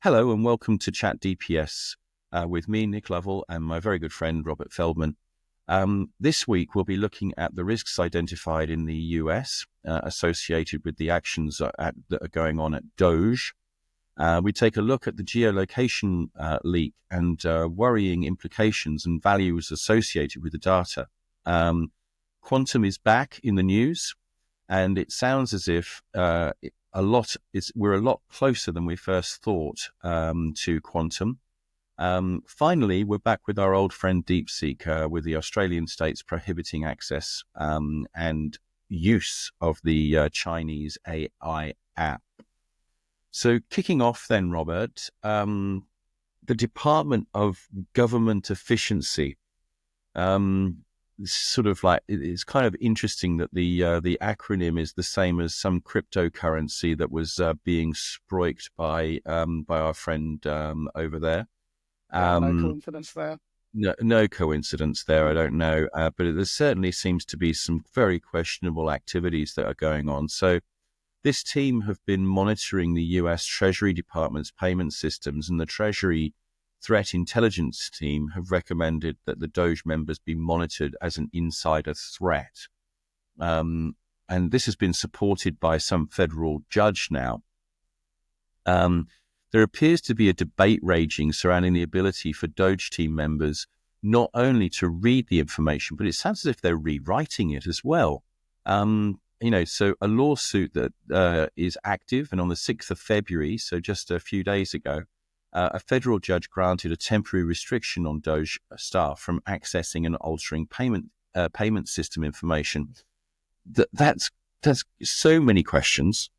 Hello and welcome to Chat DPS with me, Nick Lovell, and my very good friend, Robert Feldman. This week, we'll be looking at the risks identified in the US associated with the actions that are going on at DOGE. We take a look at the geolocation leak and worrying implications and values associated with the data. Quantum is back in the news, and it sounds as if we're a lot closer than we first thought to quantum. Finally, we're back with our old friend DeepSeek, with the Australian states prohibiting access and use of the Chinese AI app. So kicking off then, Robert, the Department of Government Efficiency. It's kind of interesting that the acronym is the same as some cryptocurrency that was being sproiked by our friend over there. No coincidence there. No coincidence there. I don't know, but there certainly seems to be some very questionable activities that are going on. So this team have been monitoring the U.S. Treasury Department's payment systems, and the Treasury Threat Intelligence Team have recommended that the DOGE members be monitored as an insider threat. And this has been supported by some federal judge now. There appears to be a debate raging surrounding the ability for DOGE team members not only to read the information, but it sounds as if they're rewriting it as well. So a lawsuit that is active, and on the 6th of February, so just a few days ago, a federal judge granted a temporary restriction on DOGE staff from accessing and altering payment system information. That's so many questions,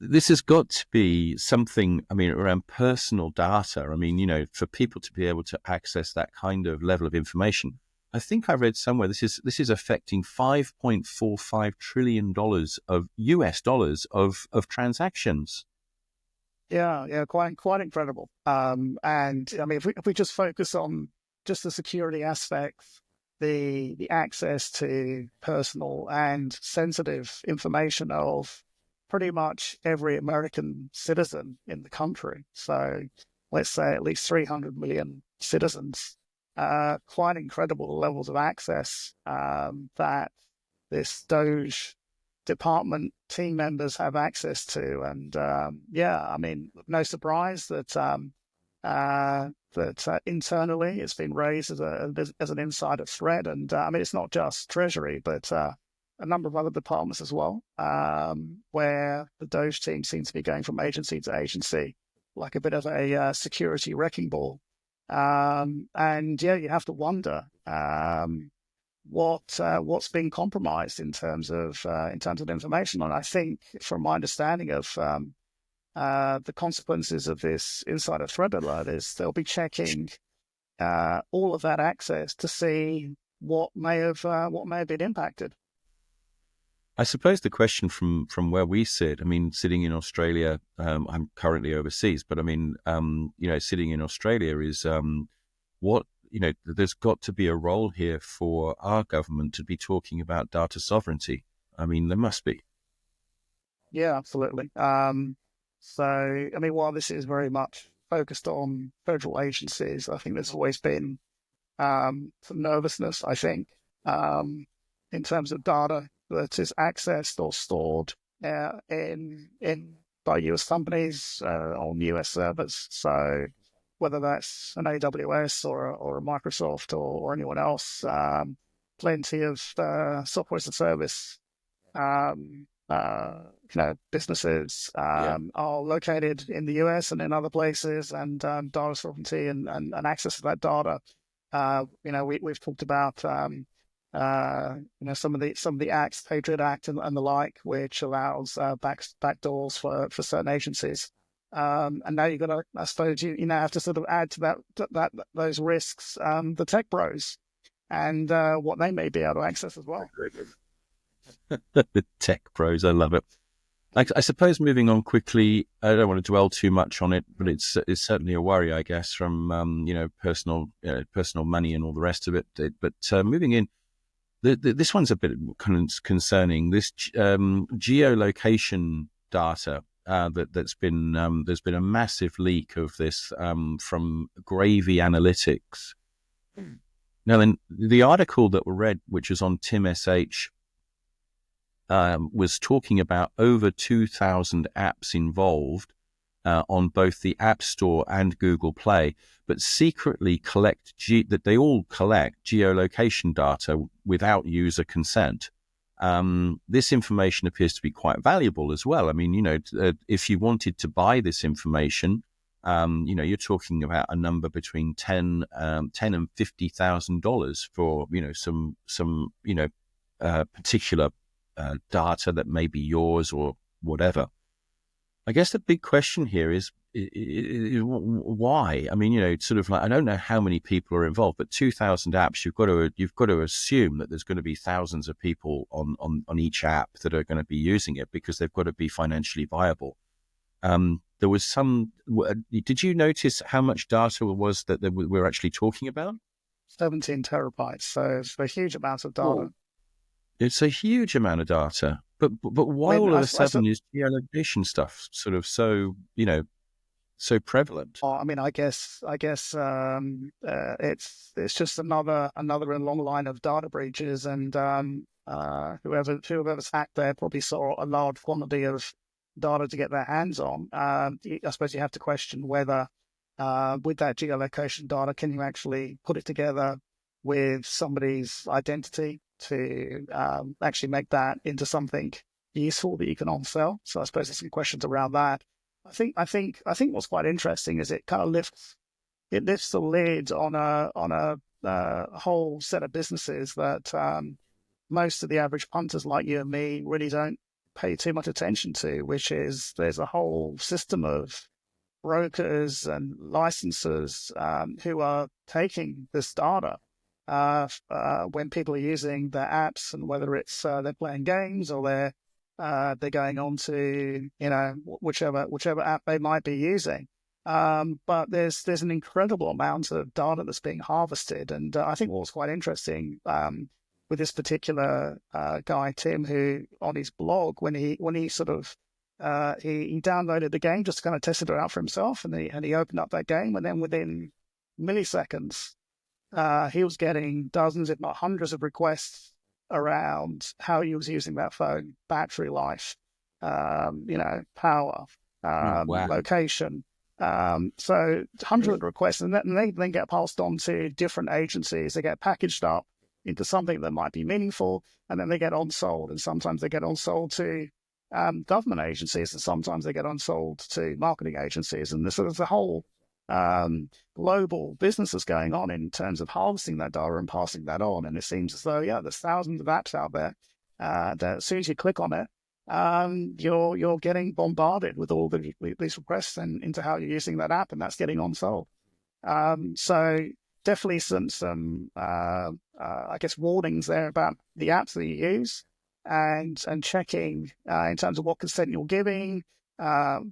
This has got to be something, around personal data. For people to be able to access that kind of level of information. I think I read somewhere this is affecting $5.45 trillion of US dollars of transactions. Yeah, quite incredible. If we just focus on just the security aspects, the access to personal and sensitive information of pretty much every American citizen in the country. So let's say at least 300 million citizens. Quite incredible levels of access that this DOGE department team members have access to. And no surprise that internally it's been raised as an insider threat. And it's not just Treasury, but a number of other departments as well, where the DOGE team seems to be going from agency to agency, like a bit of a security wrecking ball. You have to wonder what's being compromised in terms of information. And I think, from my understanding of the consequences of this insider threat alert, is they'll be checking all of that access to see what may have been impacted. I suppose the question from where we sit, sitting in Australia, I'm currently overseas, but sitting in Australia is there's got to be a role here for our government to be talking about data sovereignty. There must be. Yeah, absolutely. While this is very much focused on federal agencies, I think there's always been some nervousness, I think, in terms of data that is accessed or stored by US companies on US servers. So whether that's an AWS or a Microsoft or anyone else, plenty of software as a service businesses are located in the US and in other places, and data sovereignty and access to that data. We've talked about some of the acts, Patriot Act and the like, which allows backdoors for certain agencies. And now you've got to, I suppose, you have to sort of add to that those risks, the tech bros, and what they may be able to access as well. The tech pros, I love it. I suppose moving on quickly, I don't want to dwell too much on it, but it's certainly a worry, I guess, from personal money and all the rest of it. But moving in, this one's a bit concerning. This geolocation data. There's been a massive leak of this from Gravy Analytics. Now, then the article that we read, which was on TimSH, was talking about over 2,000 apps involved on both the App Store and Google Play, but secretly that they all collect geolocation data without user consent. This information appears to be quite valuable as well. I mean, if you wanted to buy this information, you're talking about a number between $10 and $50,000 for, some particular data that may be yours or whatever. I guess the big question here is why? I mean, sort of like, I don't know how many people are involved, but 2,000 apps, you've got to assume that there's going to be thousands of people on each app that are going to be using it, because they've got to be financially viable. There was did you notice how much data was that we're actually talking about? 17 terabytes. So it's a huge amount of data. Well, it's a huge amount of data. But why all of a sudden is geolocation stuff sort of so prevalent? I mean, I guess it's just another in a long line of data breaches, and whoever's hacked there probably saw a large quantity of data to get their hands on. I suppose you have to question whether with that geolocation data, can you actually put it together with somebody's identity to actually make that into something useful that you can on-sell. So I suppose there's some questions around that. I think what's quite interesting is it kind of lifts the lid on a whole set of businesses that most of the average punters like you and me really don't pay too much attention to, which is there's a whole system of brokers and licensors who are taking this data when people are using their apps, and whether it's they're playing games or they're going on to whichever app they might be using. But there's an incredible amount of data that's being harvested, and I think what's quite interesting with this particular guy Tim, who on his blog when he sort of he downloaded the game just to kind of test it out for himself, and he opened up that game, and then within milliseconds he was getting dozens, if not hundreds, of requests around how he was using that phone, battery life, power, location. So hundreds of requests, and they then get passed on to different agencies. They get packaged up into something that might be meaningful, and then they get on-sold. And sometimes they get on-sold to government agencies, and sometimes they get on-sold to marketing agencies. And there's a whole global businesses going on in terms of harvesting that data and passing that on. And it seems as though, there's thousands of apps out there that as soon as you click on it, you're getting bombarded with all these requests and into how you're using that app, and that's getting on sold. So definitely some I guess warnings there about the apps that you use, and checking in terms of what consent you're giving,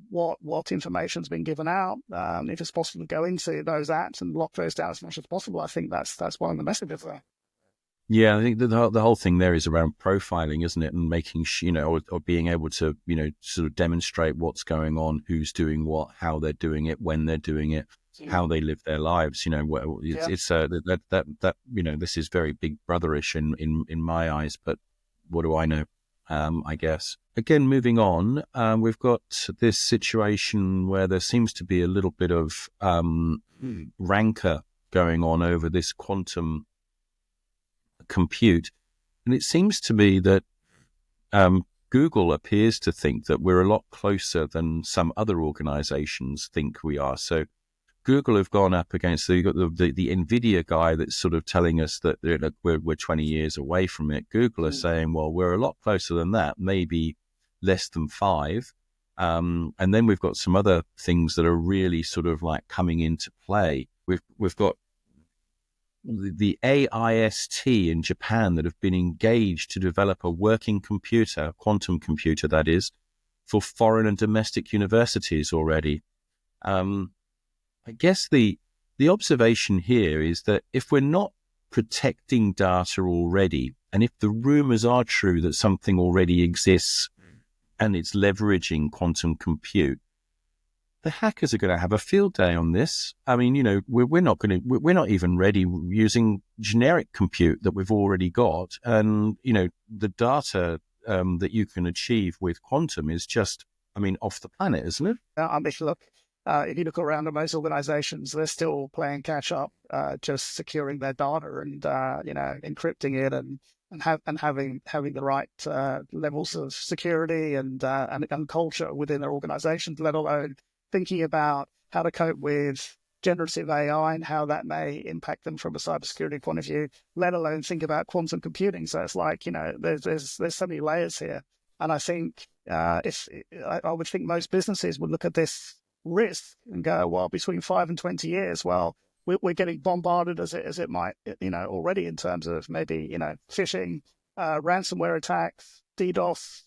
what information's been given out. If it's possible to go into those apps and lock those down as much as possible, I think that's one of the messages there. Yeah, I think the whole thing there is around profiling, isn't it? And making or being able to, sort of demonstrate what's going on, who's doing what, how they're doing it, when they're doing it, how they live their lives. It's this is very Big Brotherish in my eyes, but what do I know? I guess. Again, moving on, we've got this situation where there seems to be a little bit of rancor going on over this quantum compute. And it seems to me that Google appears to think that we're a lot closer than some other organizations think we are. So Google have gone up against the NVIDIA guy that's sort of telling us that we're 20 years away from it. Google are saying, well, we're a lot closer than that, maybe less than 5. And then we've got some other things that are really sort of like coming into play. We've got the AIST in Japan that have been engaged to develop a working computer, quantum computer that is, for foreign and domestic universities already. I guess the observation here is that if we're not protecting data already, and if the rumors are true that something already exists and it's leveraging quantum compute, the hackers are going to have a field day on this. I mean, we're not even ready using generic compute that we've already got. And, the data that you can achieve with quantum is just, off the planet, isn't it? If you look around at most organizations, they're still playing catch up, just securing their data and, encrypting it and having the right levels of security and culture within their organizations, let alone thinking about how to cope with generative AI and how that may impact them from a cybersecurity point of view, let alone think about quantum computing. So it's like, there's so many layers here. And I think I would think most businesses would look at this risk and go, well, between 5 and 20 years, well, we're getting bombarded as it might, already in terms of maybe, phishing, ransomware attacks, DDoS,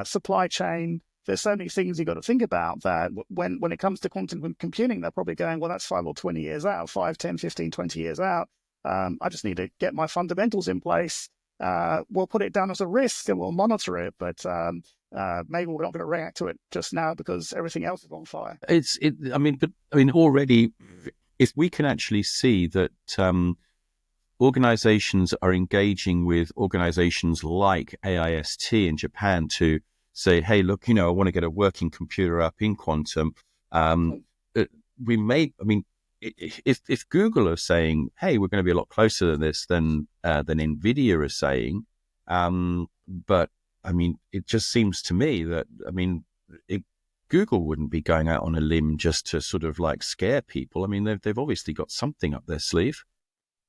supply chain. There's so many things you've got to think about that when it comes to quantum computing, they're probably going, well, that's 5 or 20 years out, 5, 10, 15, 20 years out. I just need to get my fundamentals in place. We'll put it down as a risk and we'll monitor it, but maybe we're not going to react to it just now because everything else is on fire. Already, if we can actually see that organizations are engaging with organizations like AIST in Japan to say, hey, look, I want to get a working computer up in quantum. If Google are saying, hey, we're going to be a lot closer to this than NVIDIA is saying, but it just seems to me that, Google wouldn't be going out on a limb just to sort of like scare people. They've obviously got something up their sleeve.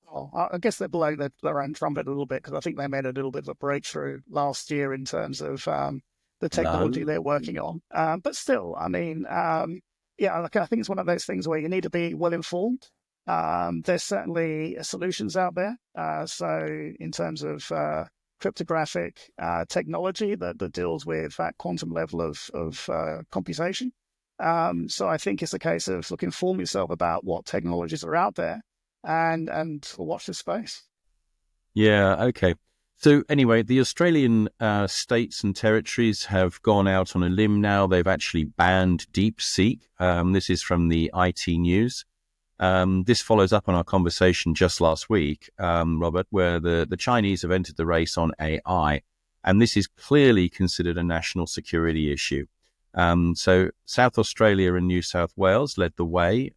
Oh, I guess they're blowing their own trumpet a little bit because I think they made a little bit of a breakthrough last year in terms of the technology they're working on. But still, I think it's one of those things where you need to be well informed. There's certainly solutions out there. So in terms of cryptographic technology that deals with that quantum level of computation. So I think it's a case of inform yourself about what technologies are out there and watch this space. Yeah, okay. So anyway, the Australian states and territories have gone out on a limb now. They've actually banned DeepSeek. This is from the IT News. This follows up on our conversation just last week, Robert, where the Chinese have entered the race on AI, and this is clearly considered a national security issue. So South Australia and New South Wales led the way,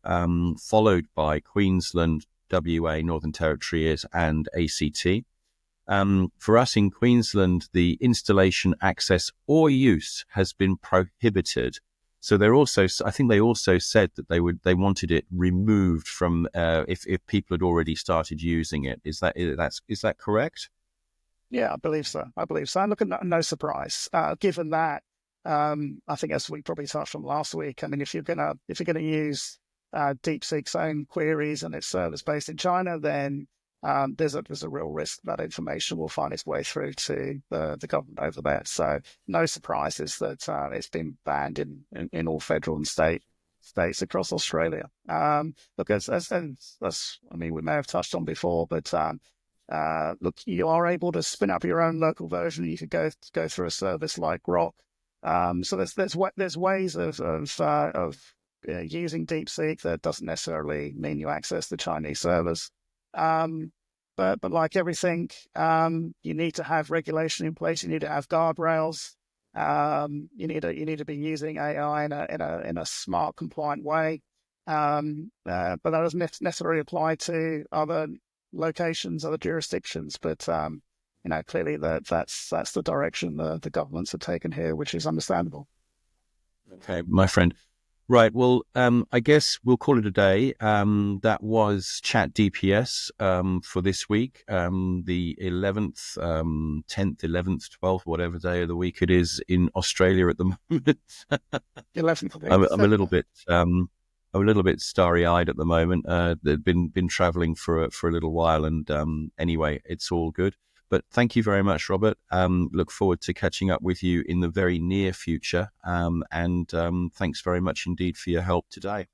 followed by Queensland, WA, Northern Territory and ACT. For us in Queensland, the installation, access or use has been prohibited. So I think they also said that they wanted it removed from if people had already started using it. Is that correct? Yeah, I believe so. And look, no surprise, given that. I think as we probably touched on last week. If you're gonna use DeepSeek's own queries and its servers based in China, then there's a real risk that information will find its way through to the government over there. So no surprises that it's been banned in all federal and states across Australia. Look, as we may have touched on before, but look, you are able to spin up your own local version. You could go through a service like Grok. So there's ways of using DeepSeek that doesn't necessarily mean you access the Chinese servers. But like everything, you need to have regulation in place. You need to have guardrails. You need to be using AI in a smart, compliant way. But that doesn't necessarily apply to other locations, other jurisdictions. But clearly that's the direction the governments have taken here, which is understandable. Okay, my friend. Right. Well, I guess we'll call it a day. That was Chat DPS for this week, the 11th, 10th, 11th, 12th, whatever day of the week it is in Australia at the moment. 11th. I'm a little bit starry-eyed at the moment. They've been traveling for a little while, and anyway, it's all good. But thank you very much, Robert. Look forward to catching up with you in the very near future. And thanks very much indeed for your help today.